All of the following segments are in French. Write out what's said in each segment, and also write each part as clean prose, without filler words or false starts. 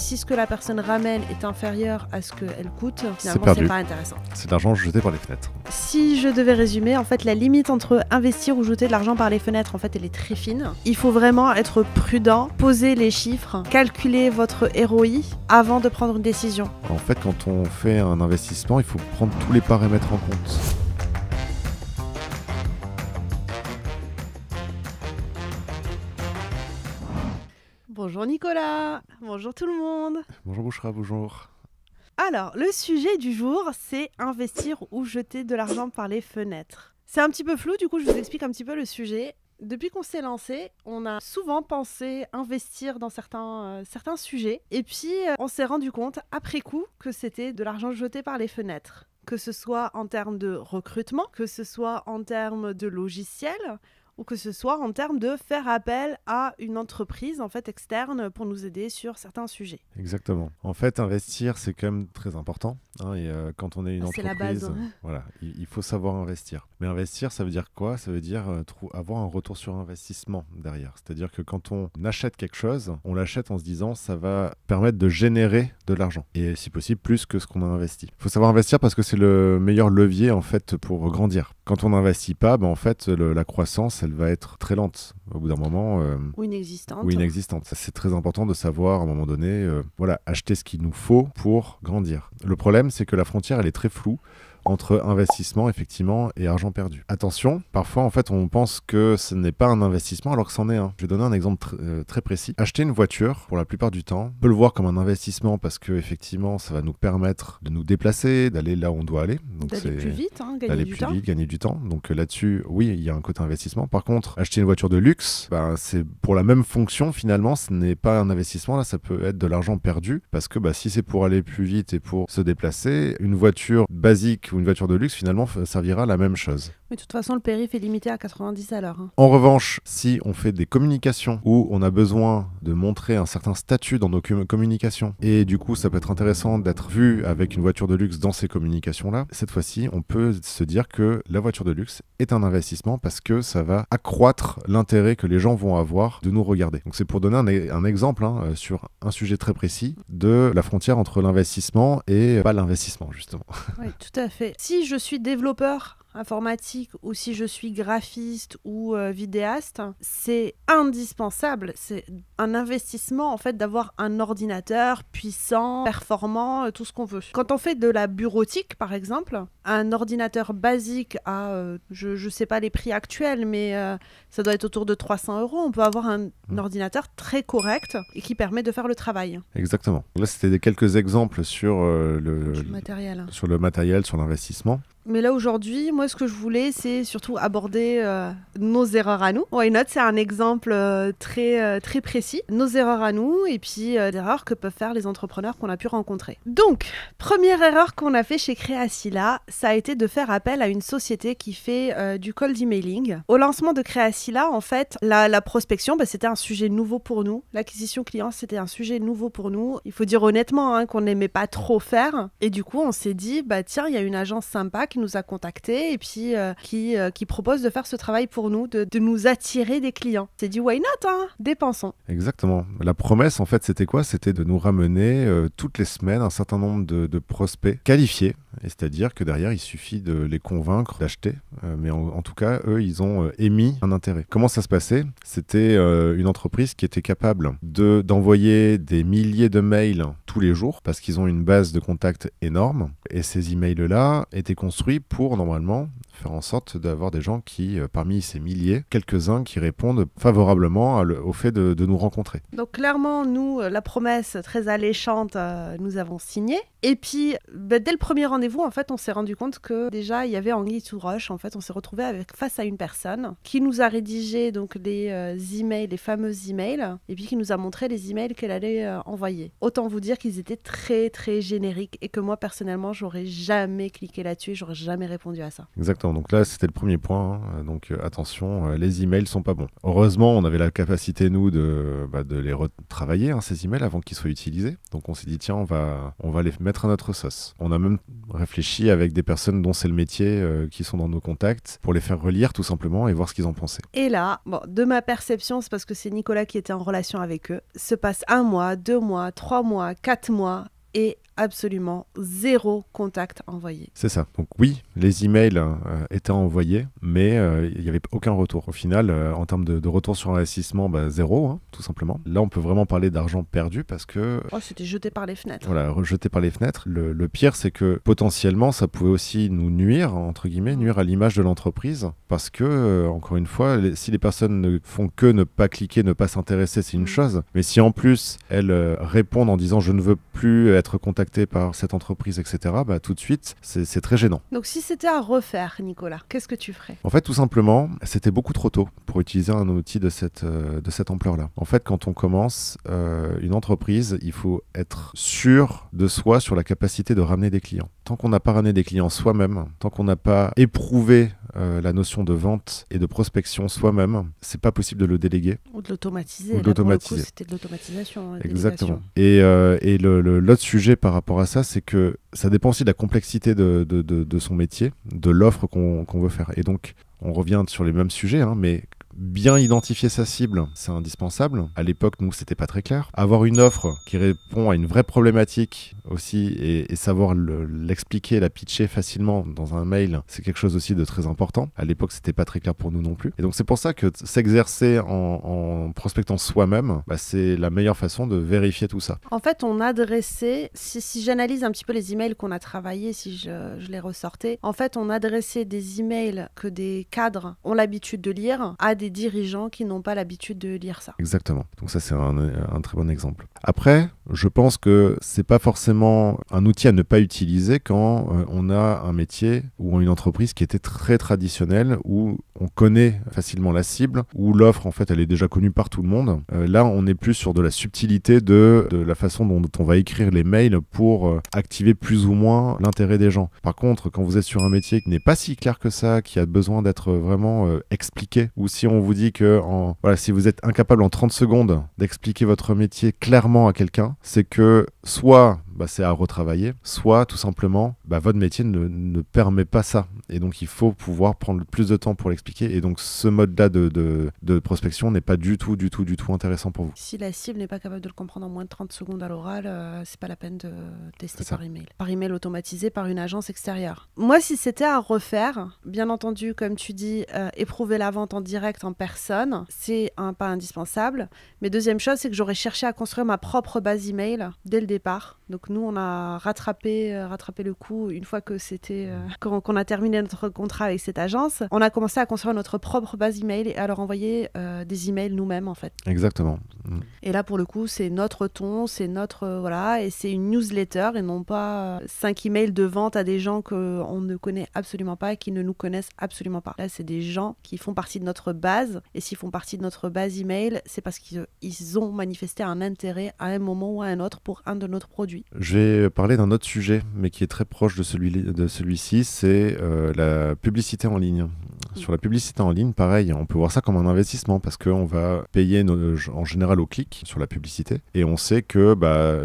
Si ce que la personne ramène est inférieur à ce qu'elle coûte, finalement, perdu. c'est pas intéressant. C'est de l'argent jeté par les fenêtres. Si je devais résumer, en fait, la limite entre investir ou jeter de l'argent par les fenêtres, en fait, elle est très fine. Il faut vraiment être prudent, poser les chiffres, calculer votre ROI avant de prendre une décision. En fait, quand on fait un investissement, il faut prendre tous les paramètres en compte. Bonjour Nicolas, bonjour tout le monde. Bonjour Bouchra, bonjour. Alors, le sujet du jour, c'est investir ou jeter de l'argent par les fenêtres. C'est un petit peu flou, du coup, je vous explique un petit peu le sujet. Depuis qu'on s'est lancé, on a souvent pensé investir dans certains sujets. Et puis, on s'est rendu compte, après coup, que c'était de l'argent jeté par les fenêtres. Que ce soit en termes de recrutement, que ce soit en termes de logiciels, ou que ce soit en termes de faire appel à une entreprise en fait externe pour nous aider sur certains sujets. Exactement. En fait, investir, c'est quand même très important. Et quand on est une C'est entreprise, la base. Voilà, il faut savoir investir. Mais investir, ça veut dire quoi? Ça veut dire avoir un retour sur investissement derrière. C'est-à-dire que quand on achète quelque chose, on l'achète en se disant ça va permettre de générer de l'argent. Et si possible, plus que ce qu'on a investi. Il faut savoir investir parce que c'est le meilleur levier en fait pour grandir. Quand on n'investit pas, en fait, la croissance, elle va être très lente. Au bout d'un moment... Ou inexistante. Ou inexistante. C'est très important de savoir, à un moment donné, acheter ce qu'il nous faut pour grandir. Le problème, c'est que la frontière, elle est très floue entre investissement, effectivement, et argent perdu. Attention, parfois, en fait, on pense que ce n'est pas un investissement alors que c'en est un. Je vais donner un exemple très précis. Acheter une voiture, pour la plupart du temps, on peut le voir comme un investissement parce que, effectivement, ça va nous permettre de nous déplacer, d'aller là où on doit aller. D'aller plus vite, gagner du temps. Donc là-dessus, oui, il y a un côté investissement. Par contre, acheter une voiture de luxe, c'est pour la même fonction, finalement, ce n'est pas un investissement. Là, ça peut être de l'argent perdu parce que si c'est pour aller plus vite et pour se déplacer, une voiture basique ou une voiture de luxe, finalement, servira à la même chose. Mais de toute façon, le périph' est limité à 90 à l'heure. En revanche, si on fait des communications où on a besoin de montrer un certain statut dans nos communications, et du coup, ça peut être intéressant d'être vu avec une voiture de luxe dans ces communications-là, cette fois-ci, on peut se dire que la voiture de luxe est un investissement parce que ça va accroître l'intérêt que les gens vont avoir de nous regarder. Donc c'est pour donner un exemple sur un sujet très précis de la frontière entre l'investissement et pas l'investissement, justement. Oui, tout à fait. Si je suis développeur informatique ou si je suis graphiste ou vidéaste, c'est indispensable, c'est un investissement en fait d'avoir un ordinateur puissant, performant, tout ce qu'on veut. Quand on fait de la bureautique par exemple, un ordinateur basique à, je sais pas les prix actuels, mais ça doit être autour de 300 €, on peut avoir un ordinateur très correct et qui permet de faire le travail. Exactement. Là c'était quelques exemples sur le matériel. Sur le matériel, sur l'investissement. Mais là, aujourd'hui, moi, ce que je voulais, c'est surtout aborder nos erreurs à nous. Why Not, c'est un exemple très précis. Nos erreurs à nous et puis des erreurs que peuvent faire les entrepreneurs qu'on a pu rencontrer. Donc, première erreur qu'on a fait chez Creasila, ça a été de faire appel à une société qui fait du cold emailing. Au lancement de Creasila, en fait, la prospection, c'était un sujet nouveau pour nous. L'acquisition client, c'était un sujet nouveau pour nous. Il faut dire honnêtement qu'on n'aimait pas trop faire. Et du coup, on s'est dit, tiens, il y a une agence sympa qui nous a contactés et puis qui propose de faire ce travail pour nous, de nous attirer des clients. C'est dit why not, dépensons. Exactement. La promesse, en fait, c'était quoi? C'était de nous ramener toutes les semaines un certain nombre de prospects qualifiés. Et c'est-à-dire que derrière, il suffit de les convaincre d'acheter. Mais en tout cas, eux, ils ont émis un intérêt. Comment ça se passait? C'était une entreprise qui était capable d'envoyer des milliers de mails tous les jours parce qu'ils ont une base de contacts énorme. Et ces emails-là étaient construits pour, normalement, faire en sorte d'avoir des gens qui, parmi ces milliers, quelques-uns qui répondent favorablement au fait de nous rencontrer. Donc clairement, nous, la promesse très alléchante, nous avons signé. Et puis, dès le premier rendez-vous, en fait, on s'est rendu compte que déjà, il y avait anguille sous roche. En fait, on s'est retrouvé face à une personne qui nous a rédigé donc les emails, les fameux emails, et puis qui nous a montré les emails qu'elle allait envoyer. Autant vous dire qu'ils étaient très, très génériques et que moi, personnellement, j'aurais jamais cliqué là-dessus et j'aurais jamais répondu à ça. Exactement. Donc là, c'était le premier point. Donc attention, les emails sont pas bons. Heureusement, on avait la capacité, nous, de les retravailler, ces emails, avant qu'ils soient utilisés. Donc on s'est dit, tiens, on va les mettre à notre sauce. On a même réfléchi avec des personnes dont c'est le métier qui sont dans nos contacts pour les faire relire tout simplement et voir ce qu'ils en pensaient. Et là, bon, de ma perception, c'est parce que c'est Nicolas qui était en relation avec eux, se passe 1 mois, 2 mois, 3 mois, 4 mois et absolument 0 contact envoyé. C'est ça. Donc oui, les emails étaient envoyés, mais il n'y avait aucun retour. Au final, en termes de retour sur investissement, 0, hein, tout simplement. Là, on peut vraiment parler d'argent perdu parce que... Oh, c'était jeté par les fenêtres. Voilà, rejeté par les fenêtres. Le pire, c'est que potentiellement, ça pouvait aussi nous nuire, entre guillemets, nuire à l'image de l'entreprise. Parce que, encore une fois, si les personnes ne font que ne pas cliquer, ne pas s'intéresser, c'est une chose. Mais si en plus, elles répondent en disant « je ne veux plus être contacté par cette entreprise, etc. », tout de suite, c'est très gênant. Donc si c'était à refaire, Nicolas, qu'est-ce que tu ferais? En fait, tout simplement, c'était beaucoup trop tôt pour utiliser un outil de cette ampleur-là. En fait, quand on commence une entreprise, il faut être sûr de soi sur la capacité de ramener des clients. Tant qu'on n'a pas ramené des clients soi-même, tant qu'on n'a pas éprouvé la notion de vente et de prospection soi-même, c'est pas possible de le déléguer. Ou de l'automatiser. Ou de l'automatiser. C'était de l'automatisation. Exactement. Et l'autre sujet par rapport à ça, c'est que ça dépend aussi de la complexité de son métier, de l'offre qu'on veut faire. Et donc, on revient sur les mêmes sujets, hein, mais bien identifier sa cible, c'est indispensable. À l'époque, nous, c'était pas très clair. Avoir une offre qui répond à une vraie problématique aussi et savoir l'expliquer, la pitcher facilement dans un mail, c'est quelque chose aussi de très important. À l'époque, c'était pas très clair pour nous non plus. Et donc, c'est pour ça que s'exercer en prospectant soi-même, c'est la meilleure façon de vérifier tout ça. En fait, on adressait, si j'analyse un petit peu les emails qu'on a travaillés, si je les ressortais, en fait, on adressait des emails que des cadres ont l'habitude de lire à des dirigeants qui n'ont pas l'habitude de lire ça. Exactement. Donc ça, c'est un très bon exemple. Après, je pense que c'est pas forcément un outil à ne pas utiliser quand on a un métier ou une entreprise qui était très traditionnelle, où on connaît facilement la cible, où l'offre, en fait, elle est déjà connue par tout le monde. Là, on est plus sur de la subtilité de la façon dont on va écrire les mails pour activer plus ou moins l'intérêt des gens. Par contre, quand vous êtes sur un métier qui n'est pas si clair que ça, qui a besoin d'être vraiment expliqué, ou si on vous dit que si vous êtes incapable en 30 secondes d'expliquer votre métier clairement à quelqu'un, c'est que soit c'est à retravailler, soit tout simplement votre métier ne permet pas ça. Et donc il faut pouvoir prendre plus de temps pour l'expliquer. Et donc ce mode-là de prospection n'est pas du tout intéressant pour vous. Si la cible n'est pas capable de le comprendre en moins de 30 secondes à l'oral, c'est pas la peine de tester par email. Par email automatisé par une agence extérieure. Moi, si c'était à refaire, bien entendu, comme tu dis, éprouver la vente en direct en personne, c'est un pas indispensable. Mais deuxième chose, c'est que j'aurais cherché à construire ma propre base email dès le départ. Donc nous, on a rattrapé le coup une fois que qu'on a terminé notre contrat avec cette agence. On a commencé à construire notre propre base email et à leur envoyer des emails nous-mêmes, en fait. Exactement. Et là, pour le coup, c'est notre ton, c'est notre... et c'est une newsletter et non pas 5 emails de vente à des gens qu'on ne connaît absolument pas et qui ne nous connaissent absolument pas. Là, c'est des gens qui font partie de notre base. Et s'ils font partie de notre base email, c'est parce qu'ils ont manifesté un intérêt à un moment ou à un autre pour un de notre produit. Je vais parler d'un autre sujet, mais qui est très proche de celui-ci, c'est la publicité en ligne. Sur la publicité en ligne, pareil, on peut voir ça comme un investissement parce qu'on va payer en général au clic sur la publicité et on sait que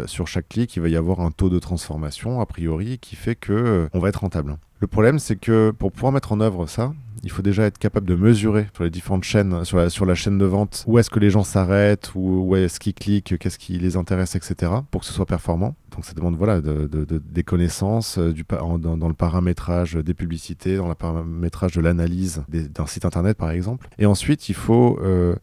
sur chaque clic, il va y avoir un taux de transformation a priori qui fait qu'on va être rentable. Le problème, c'est que pour pouvoir mettre en œuvre ça, il faut déjà être capable de mesurer sur les différentes chaînes, sur la chaîne de vente, où est-ce que les gens s'arrêtent, où est-ce qu'ils cliquent, qu'est-ce qui les intéresse, etc. pour que ce soit performant. Donc ça demande des connaissances dans le paramétrage des publicités, dans le paramétrage de l'analyse d'un site internet par exemple. Et ensuite, il faut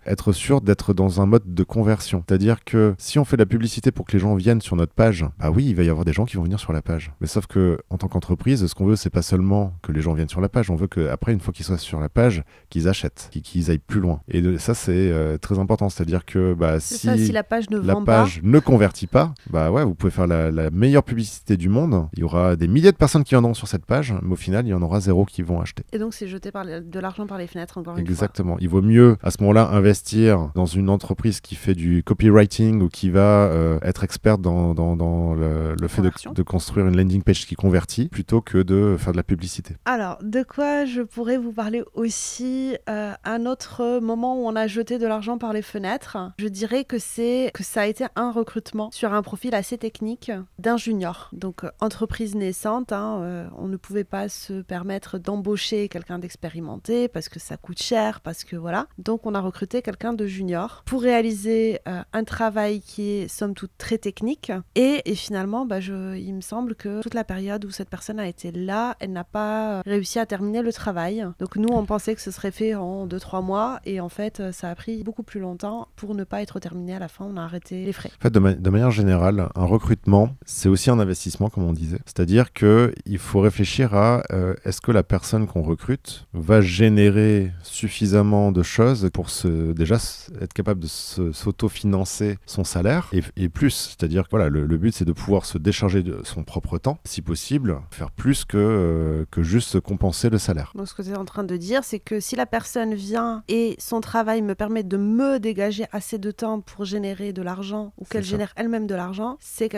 être sûr d'être dans un mode de conversion. C'est-à-dire que si on fait de la publicité pour que les gens viennent sur notre page, oui, il va y avoir des gens qui vont venir sur la page. Mais sauf que en tant qu'entreprise, ce qu'on veut, c'est pas seulement que les gens viennent sur la page, on veut qu'après, une fois qu'ils soient sur la page, qu'ils achètent, qu'ils aillent plus loin. Et ça, c'est très important. C'est-à-dire que si la page ne convertit pas, vous pouvez faire la meilleure publicité du monde. Il y aura des milliers de personnes qui viendront sur cette page, mais au final, il y en aura 0 qui vont acheter. Et donc, c'est jeter de l'argent par les fenêtres, encore une fois. Exactement. Il vaut mieux, à ce moment-là, investir dans une entreprise qui fait du copywriting ou qui va être experte dans le fait de construire une landing page qui convertit, plutôt que de faire de la publicité. Alors, de quoi je pourrais vous parler aussi un autre moment où on a jeté de l'argent par les fenêtres. Je dirais que ça a été un recrutement sur un profil assez technique technique d'un junior. Donc, entreprise naissante, on ne pouvait pas se permettre d'embaucher quelqu'un d'expérimenté parce que ça coûte cher, parce que voilà. Donc, on a recruté quelqu'un de junior pour réaliser un travail qui est somme toute très technique. Et finalement, il me semble que toute la période où cette personne a été là, elle n'a pas réussi à terminer le travail. Donc, nous, on pensait que ce serait fait en 2-3 mois et en fait, ça a pris beaucoup plus longtemps pour ne pas être terminé. À la fin, on a arrêté les frais. En fait, de manière générale, un recrutement, c'est aussi un investissement, comme on disait. C'est-à-dire qu'il faut réfléchir à est-ce que la personne qu'on recrute va générer suffisamment de choses pour déjà être capable de s'autofinancer son salaire et plus. C'est-à-dire que voilà, le but, c'est de pouvoir se décharger de son propre temps, si possible, faire plus que juste compenser le salaire. Donc, ce que tu es en train de dire, c'est que si la personne vient et son travail me permet de me dégager assez de temps pour générer de l'argent ou qu'elle génère elle-même de l'argent, c'est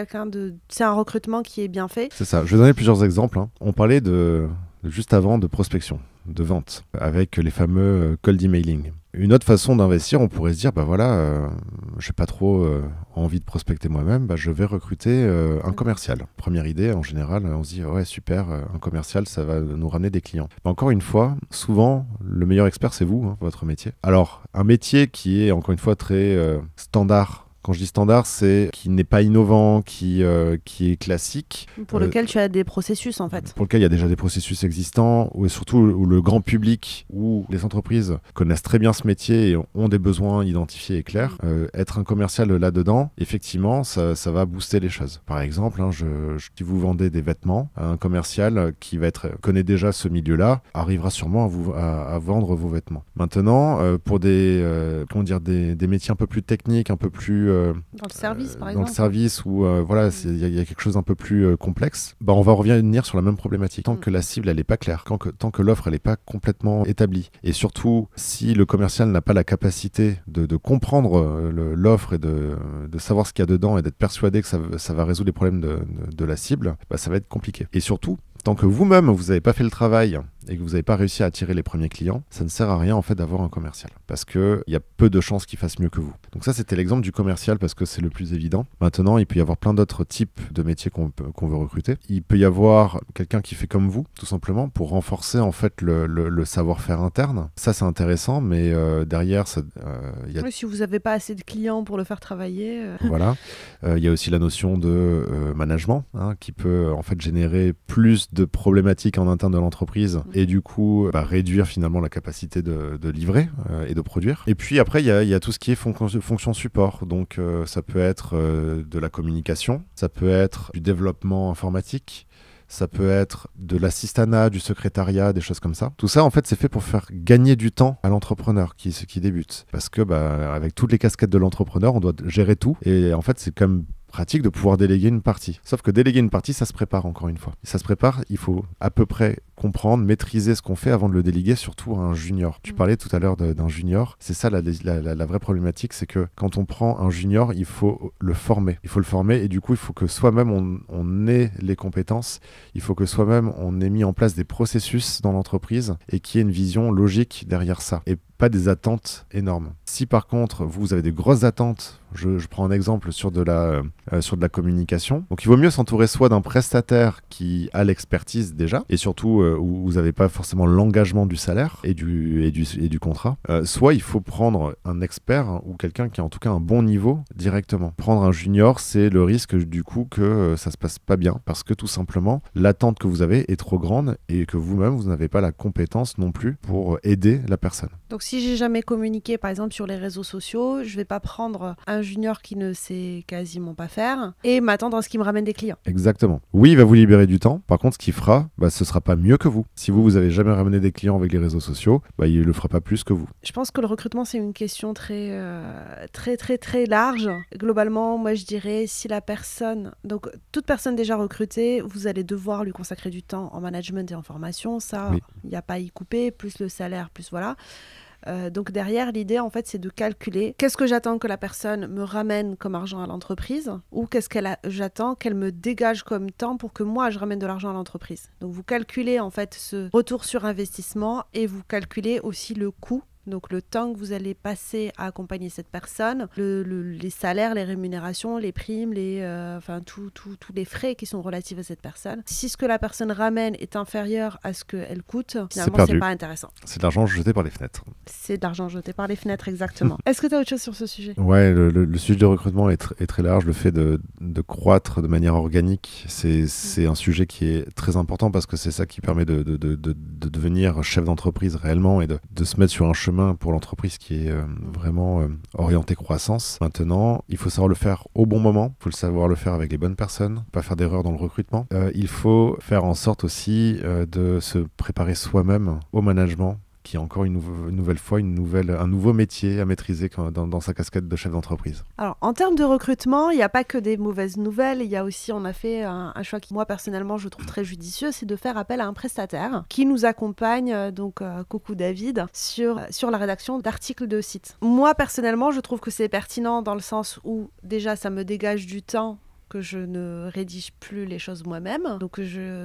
un recrutement qui est bien fait. C'est ça. Je vais donner plusieurs exemples. On parlait juste avant de prospection, de vente, avec les fameux cold emailing. Une autre façon d'investir, on pourrait se dire, j'ai pas trop envie de prospecter moi-même, je vais recruter un commercial. Première idée, en général, on se dit, ouais, super, un commercial, ça va nous ramener des clients. Mais encore une fois, souvent, le meilleur expert, c'est vous, votre métier. Alors, un métier qui est, encore une fois, très standard. Quand je dis standard, c'est qui n'est pas innovant, qui est classique. Pour lequel tu as des processus, en fait. Pour lequel il y a déjà des processus existants, ou surtout où le grand public, où les entreprises connaissent très bien ce métier et ont des besoins identifiés et clairs. Être un commercial là-dedans, effectivement, ça va booster les choses. Par exemple, si vous vendez des vêtements, un commercial qui connaît déjà ce milieu-là, arrivera sûrement à vendre vos vêtements. Maintenant, pour des métiers un peu plus techniques, un peu plus dans le service, par exemple. Dans le service où il y a quelque chose un peu plus complexe, on va revenir sur la même problématique. Tant que la cible, elle n'est pas claire, tant que l'offre, elle n'est pas complètement établie, et surtout, si le commercial n'a pas la capacité de comprendre l'offre et de savoir ce qu'il y a dedans et d'être persuadé que ça va résoudre les problèmes de la cible, ça va être compliqué. Et surtout, tant que vous-même, vous n'avez pas fait le travail et que vous n'avez pas réussi à attirer les premiers clients, ça ne sert à rien en fait d'avoir un commercial. Parce qu'il y a peu de chances qu'il fasse mieux que vous. Donc ça, c'était l'exemple du commercial parce que c'est le plus évident. Maintenant, il peut y avoir plein d'autres types de métiers qu'on veut recruter. Il peut y avoir quelqu'un qui fait comme vous, tout simplement, pour renforcer en fait le savoir-faire interne. Ça, c'est intéressant, mais derrière, si vous n'avez pas assez de clients pour le faire travailler... Voilà. Il y a aussi la notion de management qui peut en fait générer plus de problématiques en interne de l'entreprise et du coup réduire finalement la capacité de livrer et de produire. Et puis après, il y a tout ce qui est fonction support. Donc ça peut être de la communication, ça peut être du développement informatique, ça peut être de l'assistanat, du secrétariat, des choses comme ça. Tout ça, en fait, c'est fait pour faire gagner du temps à l'entrepreneur qui débute. Parce que avec toutes les casquettes de l'entrepreneur, on doit gérer tout. Et en fait, c'est quand même pratique de pouvoir déléguer une partie. Sauf que déléguer une partie, ça se prépare encore une fois. Ça se prépare, il faut à peu près comprendre, maîtriser ce qu'on fait avant de le déléguer, surtout à un junior. Tu parlais tout à l'heure d'un junior. C'est ça la vraie problématique, c'est que quand on prend un junior, il faut le former. Il faut le former et du coup, il faut que soi-même, on ait les compétences. Il faut que soi-même, on ait mis en place des processus dans l'entreprise et qu'il y ait une vision logique derrière ça. Et pas des attentes énormes. Si par contre, vous avez des grosses attentes, je prends un exemple sur de la communication. Donc il vaut mieux s'entourer soit d'un prestataire qui a l'expertise déjà, et surtout où vous n'avez pas forcément l'engagement du salaire et du contrat. Soit il faut prendre un expert ou quelqu'un qui a en tout cas un bon niveau directement. Prendre un junior, c'est le risque du coup que ça se passe pas bien, parce que tout simplement, l'attente que vous avez est trop grande et que vous-même, vous n'avez pas la compétence non plus pour aider la personne. Donc si j'ai jamais communiqué par exemple sur les réseaux sociaux, je vais pas prendre un junior qui ne sait quasiment pas faire et m'attendre à ce qu'il me ramène des clients. Exactement. Oui, il va vous libérer du temps. Par contre, ce qu'il fera, ce sera pas mieux que vous. Si vous avez jamais ramené des clients avec les réseaux sociaux, il le fera pas plus que vous. Je pense que le recrutement, c'est une question très large. Globalement, moi je dirais si la personne, donc toute personne déjà recrutée, vous allez devoir lui consacrer du temps en management et en formation. Ça, il n'y a pas à y couper, plus le salaire, plus voilà. Donc derrière, l'idée en fait c'est de calculer qu'est-ce que j'attends que la personne me ramène comme argent à l'entreprise ou j'attends qu'elle me dégage comme temps pour que moi je ramène de l'argent à l'entreprise. Donc vous calculez en fait ce retour sur investissement et vous calculez aussi le coût Donc le temps que vous allez passer à accompagner cette personne, les salaires, les rémunérations, les primes, tous les frais qui sont relatifs à cette personne. Si ce que la personne ramène est inférieur à ce qu'elle coûte, finalement, c'est pas intéressant. C'est de l'argent jeté par les fenêtres. C'est de l'argent jeté par les fenêtres, exactement. Est-ce que tu as autre chose sur ce sujet ? Ouais, le sujet de recrutement est très large. Le fait de croître de manière organique, c'est un sujet qui est très important parce que c'est ça qui permet de devenir chef d'entreprise réellement et de se mettre sur un chemin pour l'entreprise qui est vraiment orienté croissance. Maintenant, il faut savoir le faire au bon moment, il faut savoir le faire avec les bonnes personnes, pas faire d'erreurs dans le recrutement. Il faut faire en sorte aussi de se préparer soi-même au management, qui est encore une nouvelle fois un nouveau métier à maîtriser dans sa casquette de chef d'entreprise. Alors, en termes de recrutement, il n'y a pas que des mauvaises nouvelles. Il y a aussi, on a fait un choix qui, moi, personnellement, je trouve très judicieux, c'est de faire appel à un prestataire qui nous accompagne, coucou David, sur la rédaction d'articles de site. Moi, personnellement, je trouve que c'est pertinent dans le sens où, déjà, ça me dégage du temps que je ne rédige plus les choses moi-même. Donc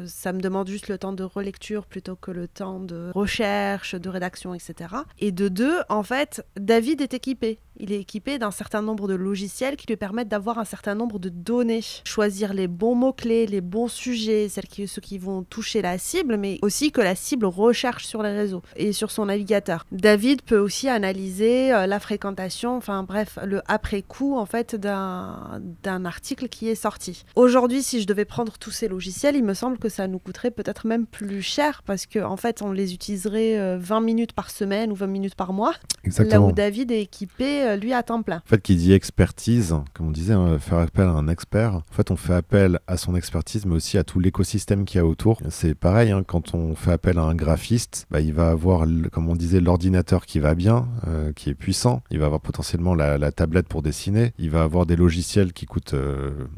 ça me demande juste le temps de relecture plutôt que le temps de recherche, de rédaction, etc. Et de deux, en fait, David est équipé. Il est équipé d'un certain nombre de logiciels qui lui permettent d'avoir un certain nombre de données. Choisir les bons mots-clés, les bons sujets, ceux qui vont toucher la cible, mais aussi que la cible recherche sur les réseaux et sur son navigateur. David peut aussi analyser la fréquentation, enfin bref, le après-coup en fait d'un article qui est sorti. Aujourd'hui, si je devais prendre tous ces logiciels, il me semble que ça nous coûterait peut-être même plus cher parce qu'en fait, on les utiliserait 20 minutes par semaine ou 20 minutes par mois. Exactement. Là où David est équipé lui à temps plein. En fait, qui dit expertise, comme on disait, faire appel à un expert. En fait, on fait appel à son expertise, mais aussi à tout l'écosystème qu'il y a autour. C'est pareil, quand on fait appel à un graphiste, il va avoir, comme on disait, l'ordinateur qui va bien, qui est puissant. Il va avoir potentiellement la tablette pour dessiner. Il va avoir des logiciels qui coûtent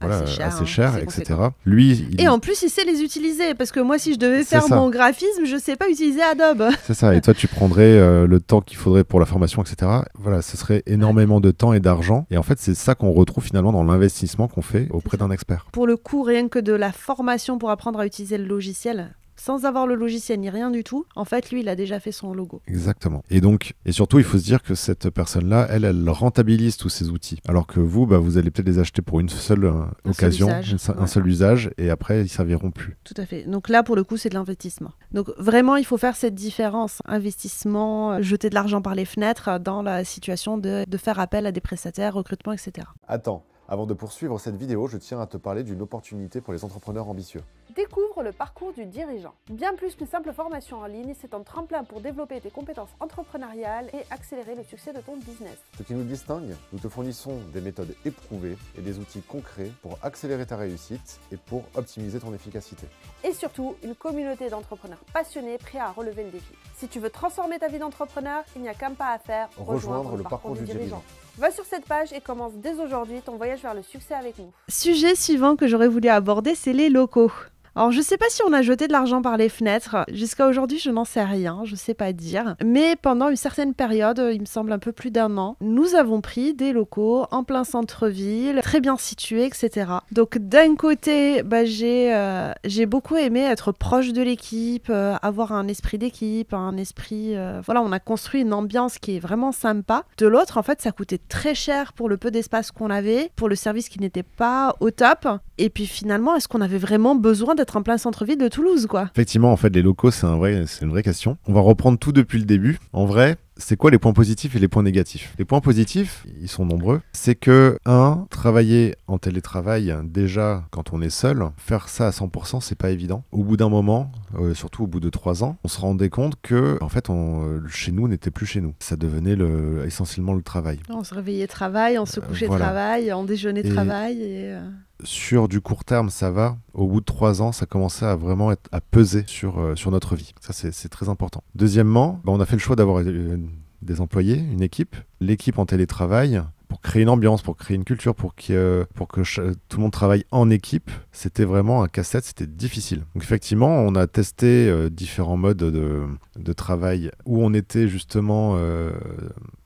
assez cher, etc. Lui, Et en plus, il sait les utiliser, parce que moi, si je devais faire mon graphisme, je ne sais pas utiliser Adobe. C'est ça, et toi, tu prendrais le temps qu'il faudrait pour la formation, etc. Voilà, ce serait énormément de temps et d'argent. Et en fait, c'est ça qu'on retrouve finalement dans l'investissement qu'on fait auprès d'un expert. Pour le coup, rien que de la formation pour apprendre à utiliser le logiciel, sans avoir le logiciel ni rien du tout, en fait, lui, il a déjà fait son logo. Exactement. Et surtout, il faut se dire que cette personne-là, elle rentabilise tous ces outils. Alors que vous, vous allez peut-être les acheter pour une seule occasion, un seul usage, et après, ils serviront plus. Tout à fait. Donc là, pour le coup, c'est de l'investissement. Donc vraiment, il faut faire cette différence. Investissement, jeter de l'argent par les fenêtres dans la situation de faire appel à des prestataires, recrutement, etc. Attends. Avant de poursuivre cette vidéo, je tiens à te parler d'une opportunité pour les entrepreneurs ambitieux. Découvre le parcours du dirigeant. Bien plus qu'une simple formation en ligne, c'est un tremplin pour développer tes compétences entrepreneuriales et accélérer le succès de ton business. Ce qui nous distingue, nous te fournissons des méthodes éprouvées et des outils concrets pour accélérer ta réussite et pour optimiser ton efficacité. Et surtout, une communauté d'entrepreneurs passionnés prêts à relever le défi. Si tu veux transformer ta vie d'entrepreneur, il n'y a qu'un pas à faire, rejoindre le parcours du dirigeant. Va sur cette page et commence dès aujourd'hui ton voyage vers le succès avec nous. Sujet suivant que j'aurais voulu aborder, c'est les locaux. Alors, je sais pas si on a jeté de l'argent par les fenêtres. Jusqu'à aujourd'hui, je n'en sais rien, je sais pas dire. Mais pendant une certaine période, il me semble un peu plus d'1 an, nous avons pris des locaux en plein centre-ville, très bien situés, etc. Donc, d'un côté, j'ai beaucoup aimé être proche de l'équipe, avoir un esprit d'équipe, un esprit... Voilà, on a construit une ambiance qui est vraiment sympa. De l'autre, en fait, ça coûtait très cher pour le peu d'espace qu'on avait, pour le service qui n'était pas au top. Et puis finalement, est-ce qu'on avait vraiment besoin d'être en plein centre-ville de Toulouse, quoi ? Effectivement, en fait, les locaux, c'est une vraie question. On va reprendre tout depuis le début. En vrai, c'est quoi les points positifs et les points négatifs ? Les points positifs, ils sont nombreux. C'est que, travailler en télétravail, déjà, quand on est seul, faire ça à 100%, c'est pas évident. Au bout d'un moment, surtout au bout de 3 ans, on se rendait compte que, en fait, chez nous n'était plus chez nous. Ça devenait essentiellement le travail. On se réveillait travail, on se couchait travail, on déjeunait travail et... Sur du court terme, ça va. Au bout de 3 ans, ça commençait à vraiment à peser sur notre vie. Ça, c'est très important. Deuxièmement, on a fait le choix d'avoir des employés, une équipe. L'équipe en télétravail, pour créer une ambiance, pour créer une culture, pour que tout le monde travaille en équipe, c'était vraiment un casse-tête, c'était difficile. Donc effectivement, on a testé différents modes de travail où on était justement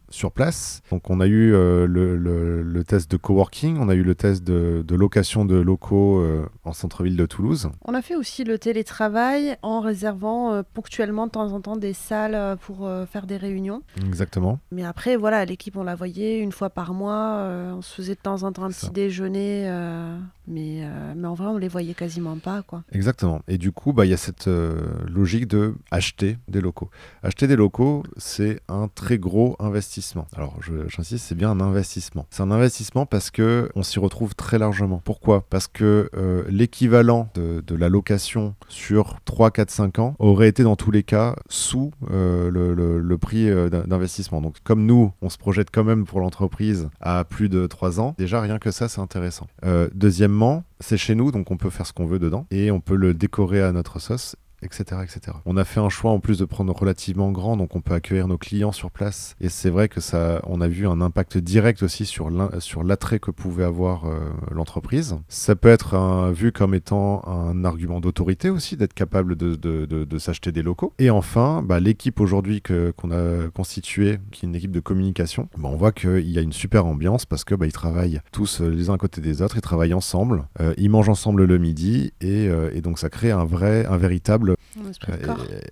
sur place. Donc on a eu le test de coworking, on a eu le test de location de locaux en centre-ville de Toulouse. On a fait aussi le télétravail en réservant ponctuellement de temps en temps des salles pour faire des réunions. Exactement. Mais après, voilà, l'équipe, on la voyait une fois par mois. On se faisait de temps en temps un petit déjeuner. Mais en vrai, on les voyait quasiment pas, quoi. Exactement. Et du coup, il y a cette logique de acheter des locaux. Acheter des locaux, c'est un très gros investissement. Alors, j'insiste, c'est bien un investissement. C'est un investissement parce que on s'y retrouve très largement. Pourquoi ? Parce que l'équivalent de la location sur 3, 4, 5 ans aurait été dans tous les cas sous le prix d'investissement. Donc, comme nous, on se projette quand même pour l'entreprise à plus de 3 ans, déjà rien que ça, c'est intéressant. Deuxièmement, c'est chez nous, donc on peut faire ce qu'on veut dedans et on peut le décorer à notre sauce, etc., etc. On a fait un choix en plus de prendre relativement grand, donc on peut accueillir nos clients sur place. Et c'est vrai que on a vu un impact direct aussi sur l'attrait que pouvait avoir l'entreprise. Ça peut être vu comme étant un argument d'autorité aussi, d'être capable de s'acheter des locaux. Et enfin, l'équipe aujourd'hui qu'on a constituée, qui est une équipe de communication, on voit qu'il y a une super ambiance parce que ils travaillent tous les uns à côté des autres, ils travaillent ensemble, ils mangent ensemble le midi et donc ça crée un véritable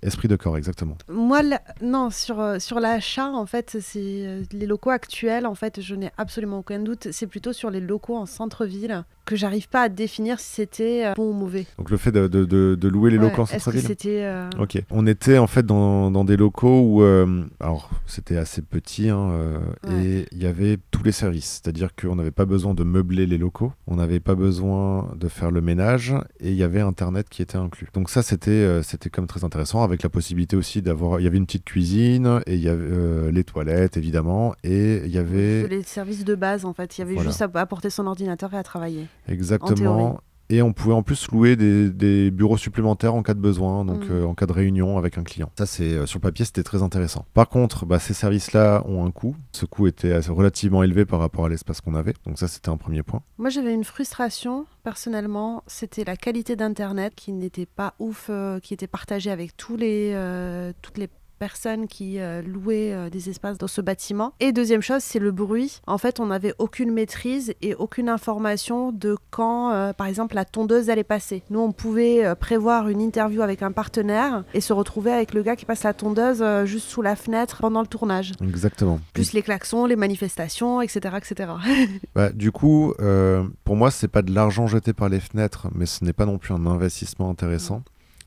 esprit de corps, exactement. Moi, sur l'achat, en fait, c'est les locaux actuels, en fait, je n'ai absolument aucun doute. C'est plutôt sur les locaux en centre-ville que j'arrive pas à définir si c'était bon ou mauvais. Donc le fait de louer les locaux en centre-ville. Est-ce que c'était Ok. On était en fait dans des locaux où, alors c'était assez petit, et il y avait tous les services. C'est-à-dire qu'on n'avait pas besoin de meubler les locaux, on n'avait pas besoin de faire le ménage, et il y avait Internet qui était inclus. Donc ça, c'était comme très intéressant, avec la possibilité aussi il y avait une petite cuisine, et il y avait les toilettes, évidemment, et il y avait... les services de base, en fait. Il y avait juste à apporter son ordinateur et à travailler. Exactement. Et on pouvait en plus louer des bureaux supplémentaires en cas de besoin, donc en cas de réunion avec un client. Ça, sur le papier, c'était très intéressant. Par contre, ces services-là ont un coût. Ce coût était relativement élevé par rapport à l'espace qu'on avait. Donc ça, c'était un premier point. Moi, j'avais une frustration, personnellement. C'était la qualité d'Internet qui n'était pas ouf, qui était partagée avec toutes les personnes qui louaient des espaces dans ce bâtiment. Et deuxième chose, c'est le bruit. En fait, on n'avait aucune maîtrise et aucune information de quand, par exemple, la tondeuse allait passer. Nous, on pouvait prévoir une interview avec un partenaire et se retrouver avec le gars qui passe la tondeuse juste sous la fenêtre pendant le tournage. Exactement. Plus les klaxons, les manifestations, etc., etc. Du coup, pour moi, c'est pas de l'argent jeté par les fenêtres, mais ce n'est pas non plus un investissement intéressant.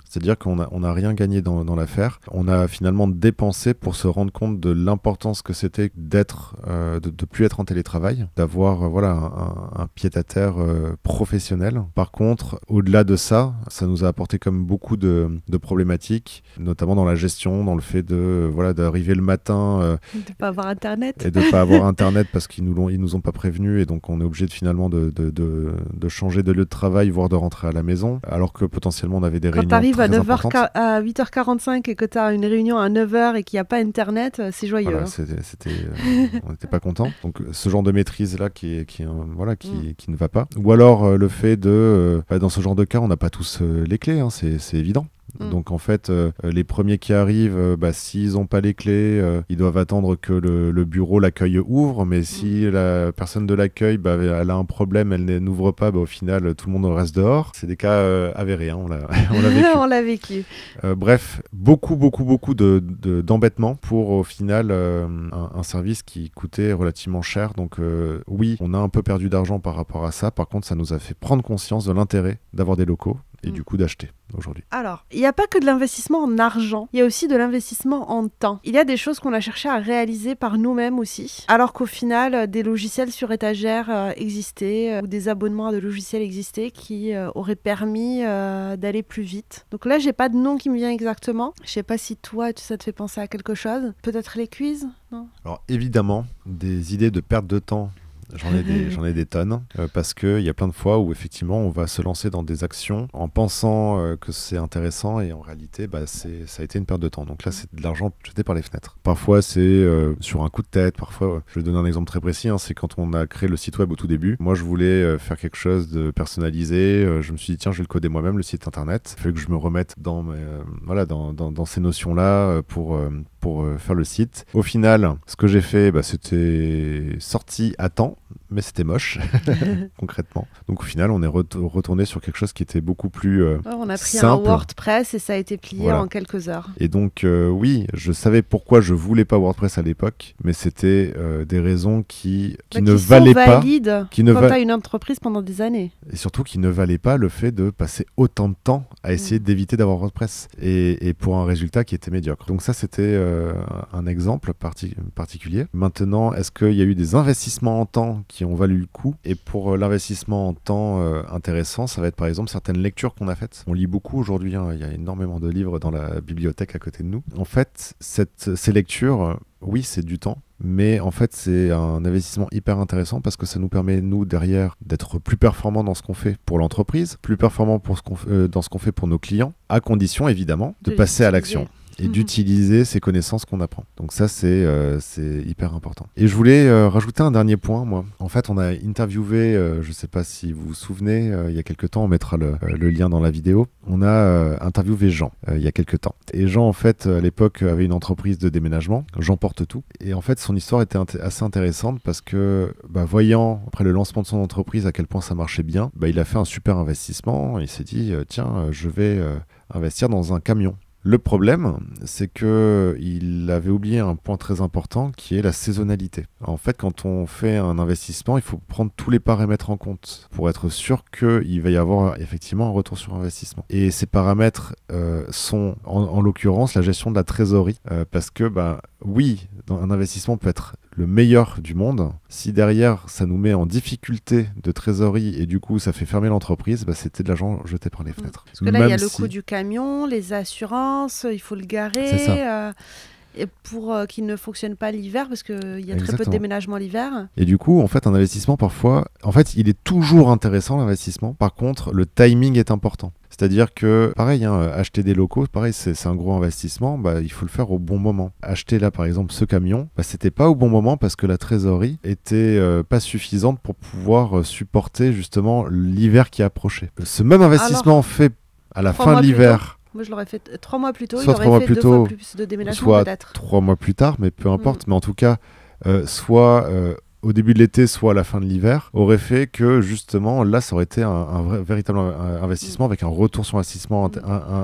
C'est-à-dire qu'on n'a rien gagné dans l'affaire. On a finalement dépensé pour se rendre compte de l'importance que c'était de plus être en télétravail, d'avoir un pied-à-terre professionnel. Par contre, au-delà de ça, ça nous a apporté comme beaucoup de problématiques, notamment dans la gestion, dans le fait d'arriver le matin de pas avoir Internet. Et de pas avoir Internet parce qu'ils nous ont pas prévenus, et donc on est obligé finalement de changer de lieu de travail, voire de rentrer à la maison, alors que potentiellement on avait des réunions à 8h45 et que tu as une réunion à 9h et qu'il n'y a pas Internet, c'est joyeux. Voilà, on n'était pas contents. Donc ce genre de maîtrise-là qui ne va pas. Ou alors le fait dans ce genre de cas, on n'a pas tous les clés, c'est évident. Donc en fait, les premiers qui arrivent, s'ils n'ont pas les clés, ils doivent attendre que le bureau, l'accueil ouvre. Mais si la personne de l'accueil, elle a un problème, elle n'ouvre pas, au final, tout le monde reste dehors. C'est des cas avérés, on l'a vécu. On l'a vécu. Bref, beaucoup d'embêtements pour au final un service qui coûtait relativement cher. Donc oui, on a un peu perdu d'argent par rapport à ça. Par contre, ça nous a fait prendre conscience de l'intérêt d'avoir des locaux et du coup d'acheter aujourd'hui. Alors, il n'y a pas que de l'investissement en argent, il y a aussi de l'investissement en temps. Il y a des choses qu'on a cherché à réaliser par nous-mêmes aussi, alors qu'au final, des logiciels sur étagère existaient, ou des abonnements à des logiciels existaient qui auraient permis d'aller plus vite. Donc là, j'ai pas de nom qui me vient exactement. Je sais pas si toi, ça te fait penser à quelque chose. Peut-être les quiz, non ? Alors évidemment, des idées de perte de temps, J'en ai des tonnes, parce qu'il y a plein de fois où effectivement on va se lancer dans des actions en pensant que c'est intéressant, et en réalité ça a été une perte de temps. Donc là, c'est de l'argent jeté par les fenêtres. Parfois c'est sur un coup de tête, parfois, je vais donner un exemple très précis, c'est quand on a créé le site web au tout début. Moi je voulais faire quelque chose de personnalisé, je me suis dit tiens, je vais le coder moi-même, le site internet. Il fallait que je me remette dans ces notions-là pour pour faire le site. Au final, ce que j'ai fait, c'était sorti à temps, mais c'était moche, concrètement. Donc au final, on est retourné sur quelque chose qui était beaucoup plus on a pris simple. un WordPress et ça a été plié en quelques heures. Et donc oui, je savais pourquoi je voulais pas WordPress à l'époque, mais c'était des raisons qui ne valaient pas. Qui ne quand tu as une entreprise pendant des années. Et surtout qui ne valaient pas le fait de passer autant de temps à essayer d'éviter d'avoir WordPress. Et pour un résultat qui était médiocre. Donc ça, c'était un exemple particulier. Maintenant, est-ce qu'il y a eu des investissements en temps qui ont valu le coup? Et pour l'investissement en temps intéressant, ça va être par exemple certaines lectures qu'on a faites. On lit beaucoup aujourd'hui, il y a énormément de livres dans la bibliothèque à côté de nous. En fait, ces lectures, oui, c'est du temps. Mais en fait, c'est un investissement hyper intéressant parce que ça nous permet, nous, derrière, d'être plus performants dans ce qu'on fait pour l'entreprise, plus performants dans ce qu'on fait pour nos clients, à condition, évidemment, de passer à l'action et d'utiliser ces connaissances qu'on apprend. Donc ça, c'est hyper important. Et je voulais rajouter un dernier point, moi. En fait, on a interviewé, je ne sais pas si vous vous souvenez, il y a quelques temps, on mettra le lien dans la vidéo, on a interviewé Jean, il y a quelques temps. Et Jean, en fait, à l'époque, avait une entreprise de déménagement, Jean porte tout. Et en fait, son histoire était assez intéressante parce que, voyant, après le lancement de son entreprise, à quel point ça marchait bien, il a fait un super investissement. Il s'est dit, tiens, je vais investir dans un camion. Le problème, c'est qu'il avait oublié un point très important qui est la saisonnalité. En fait, quand on fait un investissement, il faut prendre tous les paramètres en compte pour être sûr qu'il va y avoir effectivement un retour sur investissement. Et ces paramètres sont, en l'occurrence, la gestion de la trésorerie. Parce que, oui, un investissement peut être le meilleur du monde. Si derrière, ça nous met en difficulté de trésorerie et du coup, ça fait fermer l'entreprise, c'était de l'argent jeté par les fenêtres. Parce que là, il y a le coût du camion, les assurances, il faut le garer. Et pour qu'il ne fonctionne pas l'hiver, parce qu'il y a très peu de déménagements l'hiver. Et du coup, en fait, un investissement, parfois, il est toujours intéressant, l'investissement. Par contre, le timing est important. C'est-à-dire que, pareil, acheter des locaux, pareil, c'est un gros investissement, il faut le faire au bon moment. Acheter là, par exemple, ce camion, c'était pas au bon moment parce que la trésorerie était pas suffisante pour pouvoir supporter justement l'hiver qui approchait. Ce même investissement fait à la fin de l'hiver. Moi, je l'aurais fait 3 mois plus tôt. Soit il aurait fait 2 fois plus de déménagement peut-être. Soit 3 mois plus tard, mais peu importe. Mais en tout cas, soit au début de l'été, soit à la fin de l'hiver, aurait fait que justement, là, ça aurait été un véritable investissement avec un retour sur investissement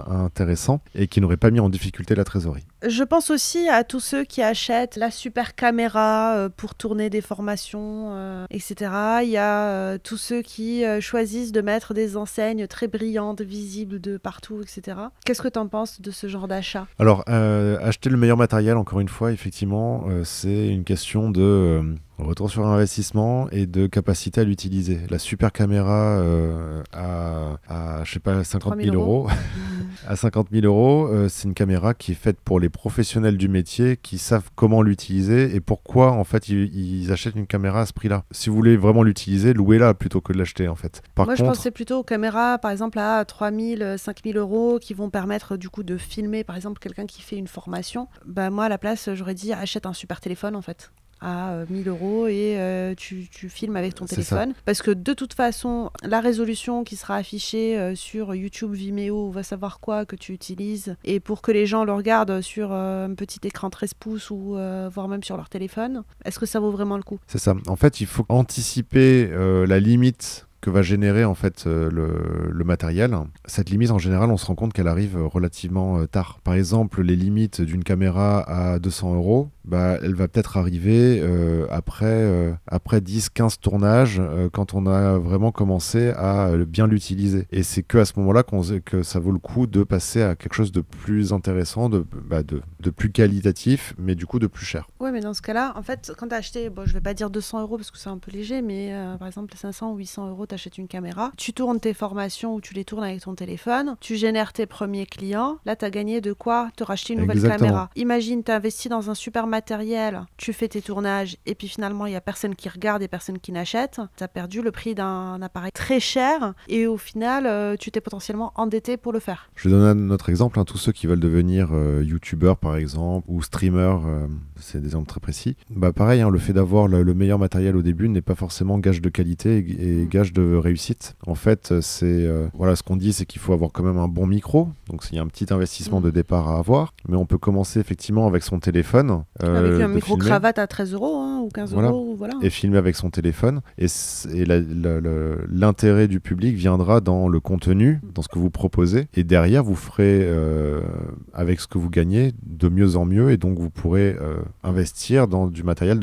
intéressant et qui n'aurait pas mis en difficulté la trésorerie. Je pense aussi à tous ceux qui achètent la super caméra pour tourner des formations, etc. Il y a tous ceux qui choisissent de mettre des enseignes très brillantes, visibles de partout, etc. Qu'est-ce que tu en penses de ce genre d'achat ? Alors, acheter le meilleur matériel, encore une fois, effectivement, c'est une question de retour sur investissement et de capacité à l'utiliser. La super caméra à je sais pas, 50 000 euros. À 50 000 euros, c'est une caméra qui est faite pour les professionnels du métier qui savent comment l'utiliser et pourquoi en fait ils achètent une caméra à ce prix-là. Si vous voulez vraiment l'utiliser, louez-la plutôt que de l'acheter en fait. Moi je pensais plutôt aux caméras par exemple à 3 000, 5 000 euros qui vont permettre du coup de filmer par exemple quelqu'un qui fait une formation. Moi à la place j'aurais dit achète un super téléphone en fait. À 1 000 euros et tu filmes avec ton téléphone. Parce que de toute façon, la résolution qui sera affichée sur YouTube, Vimeo, va savoir quoi que tu utilises. Et pour que les gens le regardent sur un petit écran 13 pouces ou voire même sur leur téléphone, est-ce que ça vaut vraiment le coup ? C'est ça. En fait, il faut anticiper la limite que va générer en fait le matériel. Cette limite en général on se rend compte qu'elle arrive relativement tard. Par exemple les limites d'une caméra à 200 euros, elle va peut-être arriver après 10-15 tournages quand on a vraiment commencé à bien l'utiliser. Et c'est qu'à ce moment-là que ça vaut le coup de passer à quelque chose de plus intéressant, de plus qualitatif, mais du coup de plus cher. Ouais, mais dans ce cas-là, en fait, quand tu as acheté, je vais pas dire 200 euros parce que c'est un peu léger, mais par exemple 500 ou 800 euros, tu achètes une caméra, tu tournes tes formations ou tu les tournes avec ton téléphone, tu génères tes premiers clients, là tu as gagné de quoi te racheter une nouvelle caméra. Imagine, tu investis dans un super matériel, tu fais tes tournages et puis finalement il y a personne qui regarde et personne qui n'achète, tu as perdu le prix d'un appareil très cher et au final tu t'es potentiellement endetté pour le faire. Je vais donner un autre exemple, tous ceux qui veulent devenir youtubeurs par exemple ou streamers, c'est des exemples très précis. Pareil, le fait d'avoir le meilleur matériel au début n'est pas forcément gage de qualité et gage de réussite. En fait, c'est voilà, ce qu'on dit, c'est qu'il faut avoir quand même un bon micro. Donc, il y a un petit investissement de départ à avoir. Mais on peut commencer effectivement avec son téléphone. Avec un micro-cravate filmer. à 13 euros hein, ou 15 Voilà. euros. Voilà. Et filmer avec son téléphone. Et l'intérêt du public viendra dans le contenu, dans ce que vous proposez. Et derrière, vous ferez, avec ce que vous gagnez, de mieux en mieux. Et donc, vous pourrez investir dans du matériel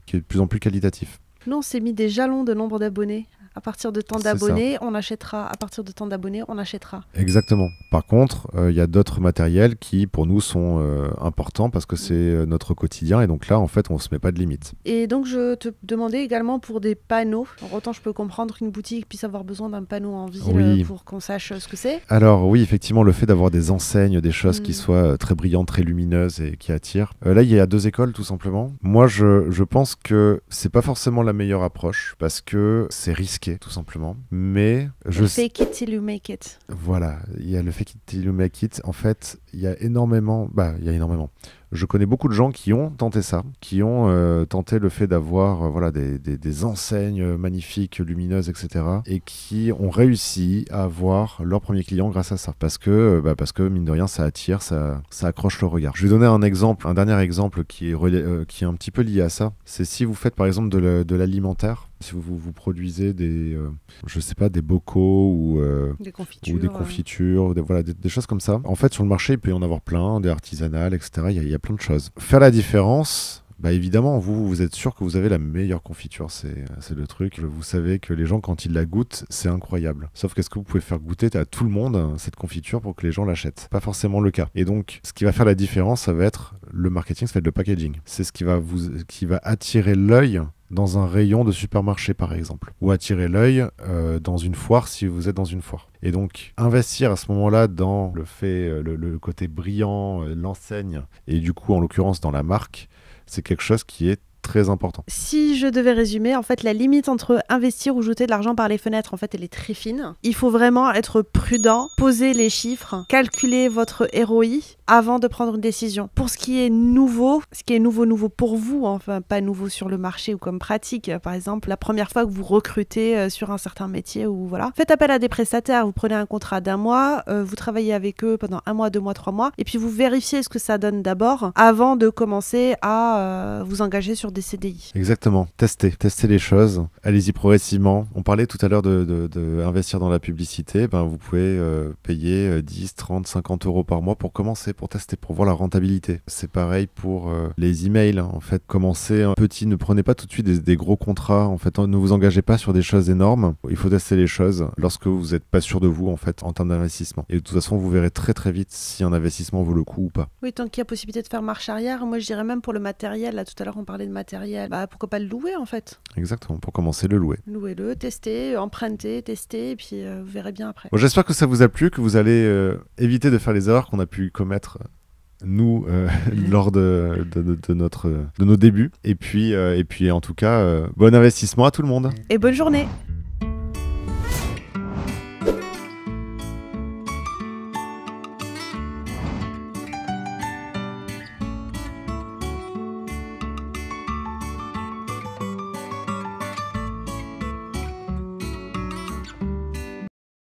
qui est de plus en plus qualitatif. Nous, on s'est mis des jalons de nombre d'abonnés. À partir de tant C'est d'abonnés, on achètera. À partir de tant d'abonnés, on achètera. Exactement. Par contre, il y a d'autres matériels qui, pour nous, sont importants parce que c'est notre quotidien. Et donc là, en fait, on ne se met pas de limite. Et donc, je te demandais également pour des panneaux. Alors, autant je peux comprendre qu'une boutique puisse avoir besoin d'un panneau en ville Oui. pour qu'on sache ce que c'est. Alors oui, effectivement, le fait d'avoir des enseignes, des choses qui soient très brillantes, très lumineuses et qui attirent. Là, il y a deux écoles, tout simplement. Moi, je pense que c'est pas forcément la meilleure approche parce que c'est risqué, tout simplement. Mais Fake it till you make it. Voilà, il y a le fake it till you make it. En fait, il y a énormément. Je connais beaucoup de gens qui ont tenté ça, qui ont tenté le fait d'avoir voilà, des enseignes magnifiques, lumineuses, etc. Et qui ont réussi à avoir leur premier client grâce à ça. Parce que mine de rien, ça attire, ça accroche le regard. Je vais donner un dernier exemple qui est un petit peu lié à ça. C'est si vous faites par exemple de l'alimentaire, si vous produisez des bocaux ou des confitures, des choses comme ça. En fait, sur le marché, il peut y en avoir plein, des artisanales, etc. Il y a plein de choses. Faire la différence, évidemment, vous êtes sûr que vous avez la meilleure confiture, c'est le truc. Vous savez que les gens, quand ils la goûtent, c'est incroyable. Sauf qu'est-ce que vous pouvez faire goûter à tout le monde cette confiture pour que les gens l'achètent? Pas forcément le cas. Et donc, ce qui va faire la différence, ça va être le marketing, ça va être le packaging. C'est ce qui va attirer l'œil dans un rayon de supermarché par exemple, ou attirer l'œil dans une foire si vous êtes dans une foire. Et donc investir à ce moment-là dans le côté brillant, l'enseigne, et du coup en l'occurrence dans la marque, c'est quelque chose qui est très important. Si je devais résumer, en fait, la limite entre investir ou jeter de l'argent par les fenêtres, en fait, elle est très fine. Il faut vraiment être prudent, poser les chiffres, calculer votre ROI avant de prendre une décision. Pour ce qui est nouveau pour vous, enfin pas nouveau sur le marché ou comme pratique, par exemple, la première fois que vous recrutez sur un certain métier ou voilà, faites appel à des prestataires, vous prenez un contrat d'1 mois, vous travaillez avec eux pendant 1 mois, 2 mois, 3 mois, et puis vous vérifiez ce que ça donne d'abord avant de commencer à vous engager sur des CDI. Exactement, testez les choses, allez-y progressivement. On parlait tout à l'heure de investir dans la publicité, vous pouvez payer 10, 30, 50 euros par mois pour commencer, pour tester, pour voir la rentabilité. C'est pareil pour les emails, en fait, commencez un petit, ne prenez pas tout de suite des gros contrats, en fait, ne vous engagez pas sur des choses énormes, il faut tester les choses lorsque vous n'êtes pas sûr de vous, en fait, en termes d'investissement. Et de toute façon, vous verrez très très vite si un investissement vaut le coup ou pas. Oui, tant qu'il y a possibilité de faire marche arrière, moi je dirais même pour le matériel, là tout à l'heure on parlait de matériel, pourquoi pas le louer en fait. Exactement, pour commencer, le louer. Louez-le, testez, empruntez, testez, et puis vous verrez bien après. Bon, j'espère que ça vous a plu, que vous allez éviter de faire les erreurs qu'on a pu commettre nous lors de nos débuts. Et puis en tout cas, bon investissement à tout le monde. Et bonne journée.